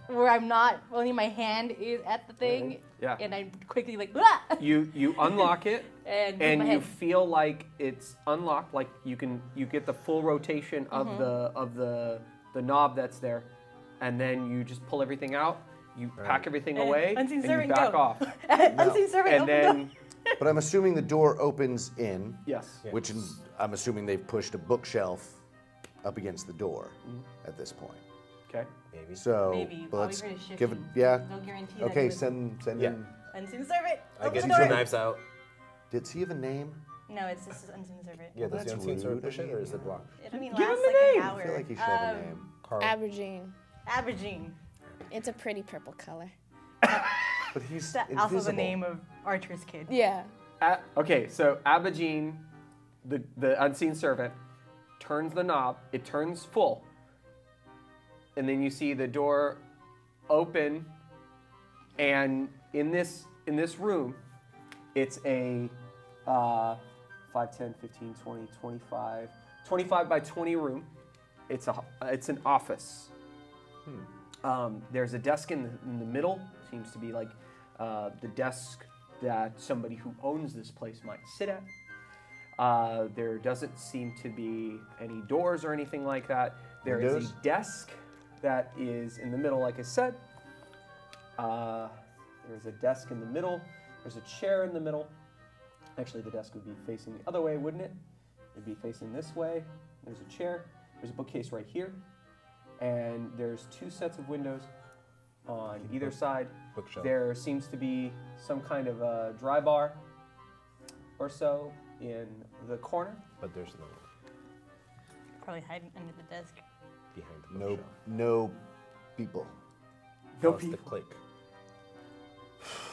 where I'm not, only my hand is at the thing, Yeah. and I'm quickly like, "Blah!" You unlock it, and move and my you head. feel like it's unlocked. Like you get the full rotation of the knob that's there, and then you just pull everything out. You pack everything And away, unseen and you servant, back go. off. Unseen servant, And open then But I'm assuming the door opens in, yes, Yeah. which I'm assuming they've pushed a bookshelf up against the door at this point. okay. Maybe. So, Maybe. but All let's we heard is give it, shifting. yeah. No guarantee that Okay, it was send Yeah. in. unseen servant. I Open get the two door. knives out. Did he have a name? No, it's just unseen servant. Yeah, does that's the unseen sword rude. push it or is it blocked? It only Give lasts him the like name. an hour. I feel like he should have a name. Carl. Abergine. Abergine. It's a pretty purple color. But he's That's invisible. also the name of Archer's kid. Yeah. Okay, so Abajine, the unseen servant, turns the knob. It turns full, and then you see the door open. And in this room, it's a 5, 10, 15, 20, 25 by 20 room. It's an office. There's a desk in the middle. Seems to be like the desk that somebody who owns this place might sit at. There doesn't seem to be any doors or anything like that. There is Windows? a desk that is in the middle, like I said. There's a desk in the middle. There's a chair in the middle. Actually, the desk would be facing the other way, wouldn't it? It'd be facing this way. There's a chair. There's a bookcase right here. And there's two sets of windows on either side. Bookshelf. There seems to be some kind of a dry bar or so in the corner. But there's no Probably hiding under the desk. behind the No, bookshelf. no people. No Plus the people. click.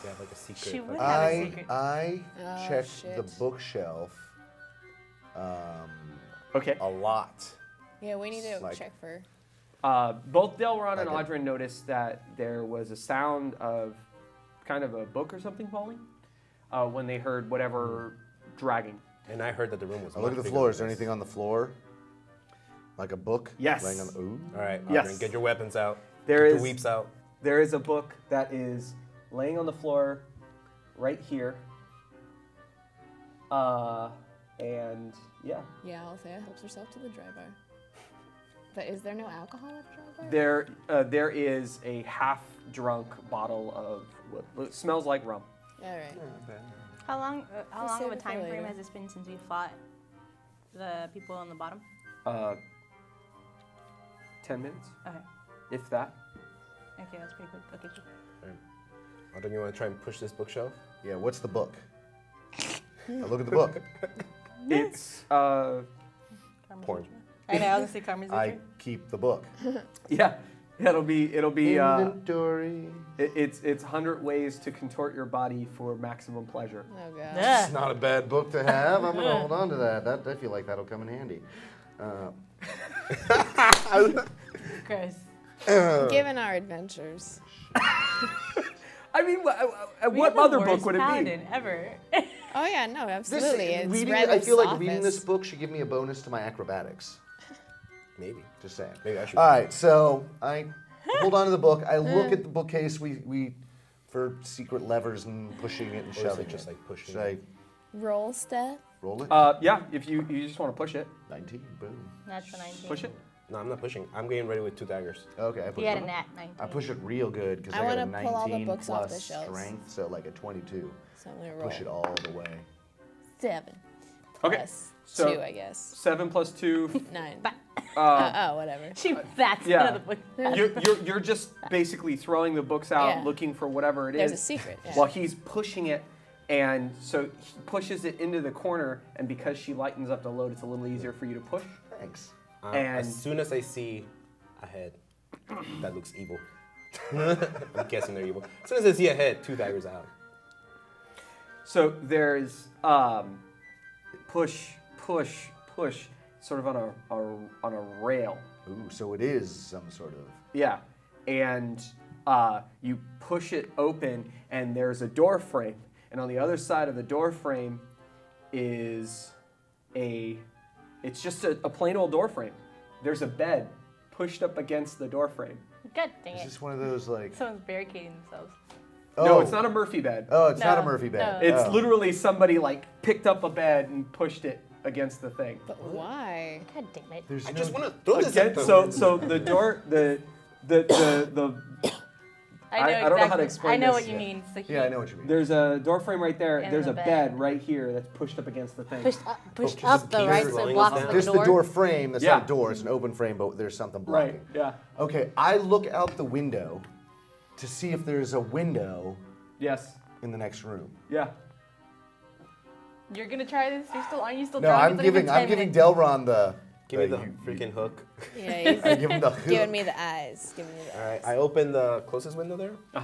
They have like a secret. She would fucking- have a I secret. Oh, checked the shit. bookshelf Okay. a lot. Yeah, we need to Like- check for. Both Delron and Okay. Audrin noticed that there was a sound of kind of a book or something falling when they heard whatever dragging. And I heard that the room was. I look much at the bigger floor. than Is there this. anything on the floor? Like a book? Yes. Laying on the, ooh. All right, Yes. Audrin, get your weapons out. There get your is- weeps out. There is a book that is laying on the floor right here. And yeah, Yeah, Althea helps herself to the dry bar. But is there no alcohol at the dry bar? there is a half-drunk bottle of what smells like rum. All right. How long We'll of save a it for time frame later. has this been since we fought the people on the bottom? 10 minutes, Okay. if that. Okay, that's pretty quick. Okay, cool. Audrin, you want to try and push this bookshelf? Yeah, what's the book? I look at the book. It's Karma's Porn. Nature. I know, I was gonna say Karma's I Nature. keep the book. yeah. It'll be Inventory. it's 100 ways to contort your body for maximum pleasure. Oh god. It's not a bad book to have. I'm gonna hold on to that. I feel like that'll come in handy. Gross. Given our adventures. I mean, We what have the other book worst would it be? paladin ever. Oh yeah, no, absolutely. It's reading, right I feel like office. reading this book should give me a bonus to my acrobatics. Maybe. Just saying. Maybe I should. All right, so I hold on to the book. I look at the bookcase. We for secret levers and pushing it and Or is shoving it just it. like pushing Should I it? Roll step. roll it? Yeah, if you just want to push it, 19. Boom. Natural 19. push it. No, I'm not pushing. I'm getting ready with 2 daggers. Okay, I push He had it. a nat 19. I push it real good because I I got a wanna pull all the 19 books off the plus shelves. strength, so like a 22. So I'm gonna roll Push it all the way. 7. Okay, Plus so 2, I guess. 7 plus 2. 9. Uh, Oh, whatever. She bats yeah. out of the book. you're just basically throwing the books out, Yeah. looking for whatever it There's a is. secret. Yeah. While he's pushing it, and so he pushes it into the corner, and because she lightens up the load, it's a little easier for you to push. Thanks. And- As soon as I see a head that looks evil, I'm guessing they're evil. As soon as I see a head, 2 daggers out. So there's push, sort of on a rail. Ooh, so it is some sort of. Yeah, and you push it open, and there's a door frame, and on the other side of the door frame is it's just a plain old door frame. There's a bed pushed up against the door frame. God dang Is it. this one of those like? Someone's barricading themselves. No, it's not a Murphy bed. Oh, it's not a No, Murphy bed. no. It's Oh. literally somebody like picked up a bed and pushed it against the thing. But why? God damn it. There's I no- just want to throw this at Again, them. so the door the I don't know how to explain I know this. what you mean. It's the Yeah, I heat. know what you mean. there's a door frame right there. And There's the a bed. bed right here that's pushed up against the thing. Pushed just up the keep right so slowing it us blocks down. the There's door. the door frame. That's Yeah. not a door. It's an open frame, but there's something blocking. Right. Yeah. Okay, I look out the window to see if there's a window Yes. in the next room. Yeah. You're gonna try this? Aren't you still No, drunk? I'm It's only been giving 10 minutes. Delron the. Give me the you- freaking hook. Yeah, I he's give him the hook. giving me the eyes. Giving me the All right, eyes. I open the closest window there. Uh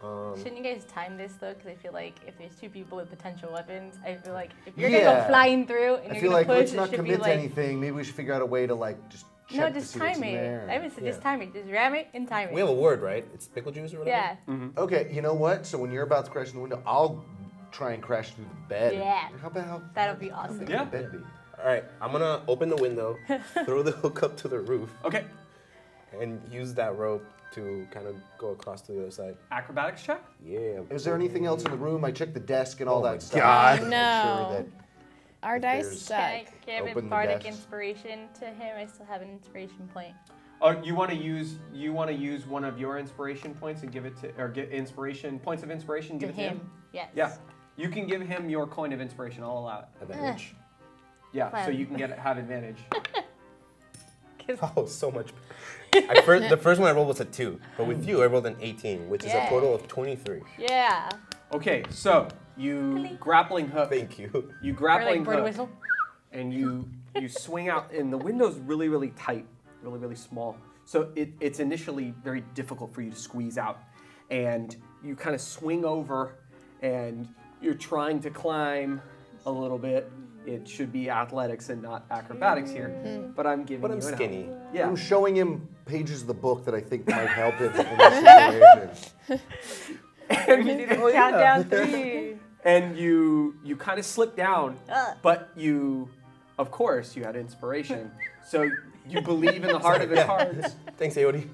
huh. Shouldn't you guys time this though? Because I feel like if there's 2 people with potential weapons, I feel like if you're gonna Yeah. go flying through and I you're feel gonna like push, let's it not should be commit to like anything. Maybe we should figure out a way to like just check no, to just see what's time in it. there. I would say just Yeah. time it. Just ram it and time it. We have a word, right? It's pickle juice or whatever. Yeah. Okay, you know what? So when you're about to crash in the window, I'll try and crash through the bed. Yeah. How about That'll be awesome. Yeah. the bed be? All right, I'm gonna open the window, throw the hook up to the roof, Okay. and use that rope to kind of go across to the other side. Acrobatics check. Yeah. Is there anything else in the room? I checked the desk and all Oh my that stuff. God. to make No. Sure that Our if dice there's- suck. Can I give Open a the bardic desk. inspiration to him? I still have an inspiration point. Oh, you want to use one of your inspiration points and give it to, or get inspiration points of inspiration. Give To it to him. him. Yes. Yeah. You can give him your coin of inspiration. I'll allow it. Advantage. Yeah. So Fun. you can have advantage. Oh, so much. The first one I rolled was a 2, but with you I rolled an 18, which is a Yeah. total of 23. Yeah. Okay. So you grappling hook. Thank you. You Or grappling like bird hook. whistle. And you swing out, and the window's really tight, really small. So it's initially very difficult for you to squeeze out, and you kind of swing over, and you're trying to climb a little bit. It should be athletics and not acrobatics here, but I'm giving But you I'm an skinny. help. Yeah. I'm showing him pages of the book that I think might help him in this situation. Count down 3. And you kind of slip down, Ugh. but of course, you had inspiration, so you believe in the heart of the cards. Thanks, Aody.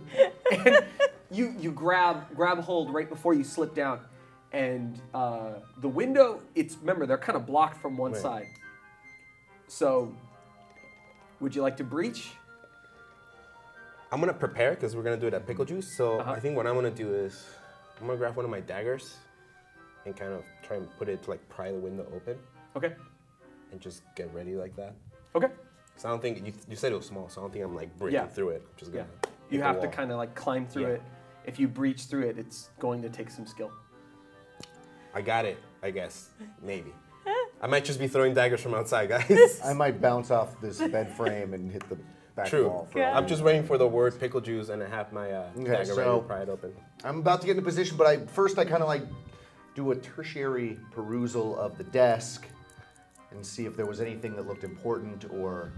And you grab hold right before you slip down, and the window. Remember they're kind of blocked from one Right. side. So, would you like to breach? I'm gonna prepare because we're gonna do it at pickle juice. So Uh-huh. I think what I'm gonna do is I'm gonna grab one of my daggers and kind of try and put it to like pry the window open Okay. and just get ready like that. Okay. So I don't think you said it was small, so I don't think I'm like breaking Yeah. through it. I'm just Yeah. gonna You hit the have to wall. kind of like climb through Yeah. it. If you breach through it, it's going to take some skill. I got it, I guess. Maybe. I might just be throwing daggers from outside, guys. I might bounce off this bed frame and hit the back True. wall. For Yeah. I'm just waiting for the word pickle juice, and I have my dagger ready so- to pry it open. I'm about to get in a position, but I kind of like do a tertiary perusal of the desk and see if there was anything that looked important or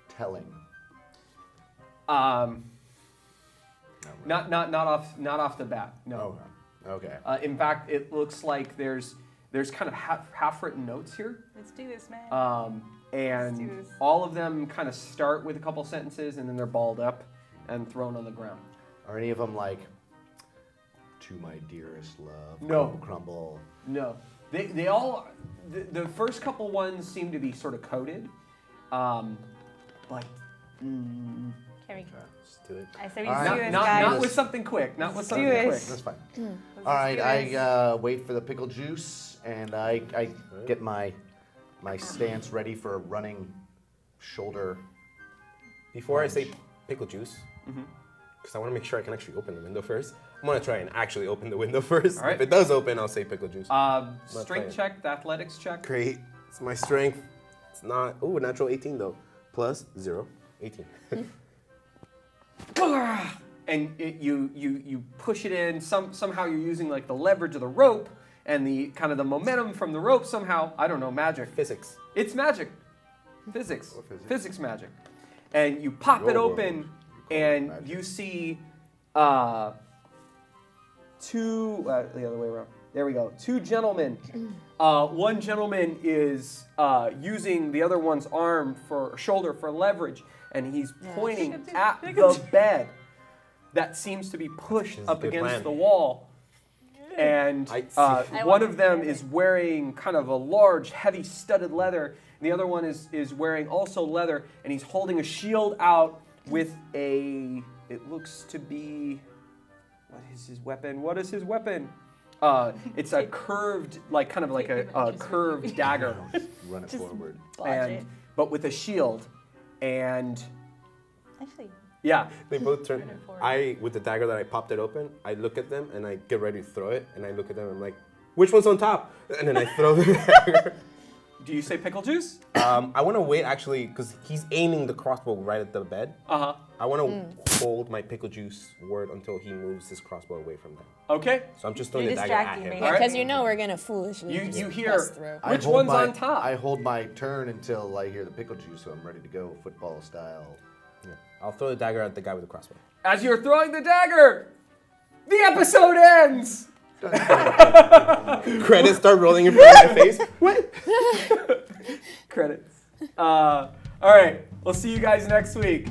telling. Not off the bat. No. Oh, okay. In fact, it looks like there's kind of half written notes here. Let's do this, man. And do this. all of them kind of start with a couple sentences and then they're balled up and thrown on the ground. Are any of them like, to my dearest love, No. crumble, crumble? No, they all the first couple ones seem to be sort of coded, but Can we? Let's do it. I say we All just right. do this, not guys. with something quick. Not with Let's something do quick. this. That's fine. Let's All right, just do this. I wait for the pickle juice, and I get my stance ready for a running shoulder. Before I say pickle juice, because I want to make sure I can actually open the window first, I'm going to try and actually open the window first. All right. If it does open, I'll say pickle juice. Strength playing. check, athletics check. Great. It's my strength. It's not. Oh, natural 18 though. Plus 0. 18. And you push it in. Somehow you're using like the leverage of the rope and the kind of the momentum from the rope. Somehow, I don't know, magic. Physics. It's magic. Physics. Or physics. Physics magic. And you pop it Your open, world. and Magic. you see two. The other way around. There we go. Two gentlemen. One gentleman is using the other one's shoulder for leverage, and he's pointing at the bed that seems to be pushed This is a up good against plan. the wall. And I I one want of them to is wearing kind of a large, heavy, studded leather. And the other one is wearing also leather, and he's holding a shield out with a. It looks to be. What is his weapon? What is his weapon? It's a curved, like kind of like a curved dagger, Run it Just- forward. Dodge but with a shield. And Actually, yeah, They both turn. Turn it forward. With the dagger that I popped it open, I look at them and I get ready to throw it. And I look at them and I'm like, which one's on top? And then I throw the dagger. do you say pickle juice? I want to wait actually because he's aiming the crossbow right at the bed. Uh-huh. I want to hold my pickle juice word until he moves his crossbow away from them. Okay. So I'm just throwing You're the dagger at distracting him. me. All right. Because you know we're gonna foolishly You just hear- bust through. I Which hold one's my- on top? I hold my turn until I hear the pickle juice, so I'm ready to go football style. Yeah. I'll throw the dagger at the guy with the crossbow. As you're throwing the dagger, the episode ends. Credits start rolling in front of my face. What? Credits. All right. We'll see you guys next week.